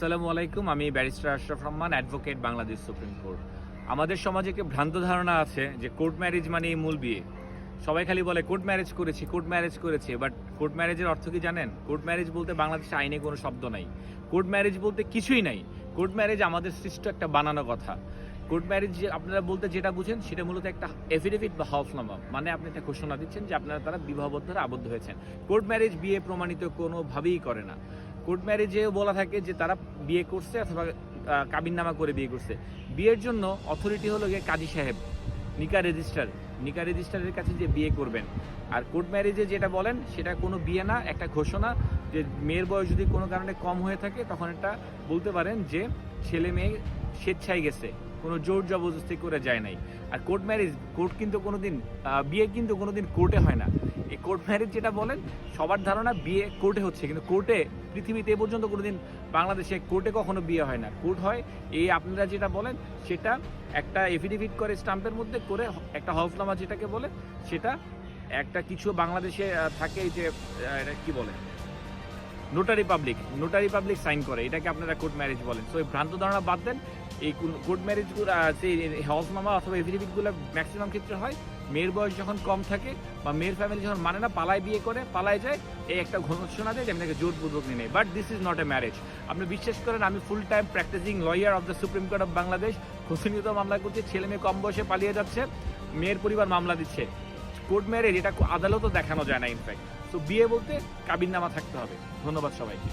আসসালামু আলাইকুম। আমি barrister Ashraf Rahman, advocate, Bangladesh supreme court. আমাদের সমাজে একটি ভ্রান্ত ধারণা আছে যে কোর্ট ম্যারেজ মানেই মূল বিয়ে। সবাই খালি বলে কোর্ট ম্যারেজ করেছি, কোর্ট ম্যারেজ করেছি। বাট কোর্ট ম্যারেজের অর্থ কি জানেন? কোর্ট ম্যারেজ বলতে বাংলাদেশে আইনে কোনো শব্দ নাই। কোর্ট ম্যারেজ বলতে কিছুই নাই। কোর্ট ম্যারেজ আমাদের সৃষ্ট একটা বানানো কথা। কোর্ট ম্যারেজ যে আপনারা বলতে যেটা বুঝেন সেটা মূলত একটা এফিডেভিট বা হলফনামা, মানে আপনি একটা ঘোষণা দিচ্ছেন যে আপনারা তারা বিবাহবদ্ধ আবদ্ধ হয়েছেন। কোর্ট ম্যারেজ বিয়ে প্রমাণিত কোনোভাবেই করে না। কোর্ট ম্যারেজেও বলা থাকে যে তারা বিয়ে করছে অথবা কাবিননামা করে বিয়ে করছে। বিয়ের জন্য অথরিটি হলো গিয়ে কাজী সাহেব, নিকা রেজিস্ট্রারের কাছে যে বিয়ে করবেন। আর কোর্ট ম্যারেজে যেটা বলেন সেটা কোনো বিয়ে না, একটা ঘোষণা যে মেয়ের বয়স যদি কোনো কারণে কম হয়ে থাকে তখন এটা বলতে পারেন যে ছেলে মেয়ে স্বেচ্ছায় গেছে, কোনো জোর জবরদস্তি করে যায় নাই। আর কোর্ট ম্যারেজ, কোর্ট কিন্তু কোনোদিন বিয়ে কিন্তু কোনোদিন কোর্টে হয় না। এই কোর্ট ম্যারেজ যেটা বলেন সবার ধারণা বিয়ে কোর্টে হচ্ছে, কিন্তু কোর্টে পৃথিবীতে এ পর্যন্ত কোনোদিন বাংলাদেশে কোর্টে কখনো বিয়ে হয় না। কোর্ট হয় এই আপনারা যেটা বলেন সেটা একটা এফিডেভিট করে স্টাম্পের মধ্যে করে একটা হলফনামা যেটাকে বলে সেটা একটা কিছু বাংলাদেশে থাকে যে এটা কি বলে নোটারি পাবলিক সাইন করে, এটাকে আপনারা কোর্ট ম্যারেজ বলেন। সো এই ভ্রান্ত ধারণা বাদ দেন। এই কোর্ট ম্যারেজগুলো সেই হলফনামা অথবা এফিডেভিটগুলো ম্যাক্সিমাম ক্ষেত্রে হয় মেয়ের বয়স যখন কম থাকে বা মেয়ের ফ্যামিলি যখন মানে না, পালায় বিয়ে করে, পালায় যায়, এই একটা ঘোষণা দেয় যে আমি তাকে জোরপূর্বক নিয়ে নেই। But this is not a marriage. আপনি বিশ্বাস করেন আমি full time practising lawyer of the supreme court of Bangladesh, খোসনিয়ত মামলা করছি, ছেলে মেয়ে কম বয়সে পালিয়ে যাচ্ছে, মেয়ের পরিবার মামলা দিচ্ছে। কোর্ট ম্যারেজ এটা আদালতও দেখানো যায় না ইনফ্যাক্ট। তো বিয়ে বলতে কাবিননামা থাকতে হবে। ধন্যবাদ সবাইকে।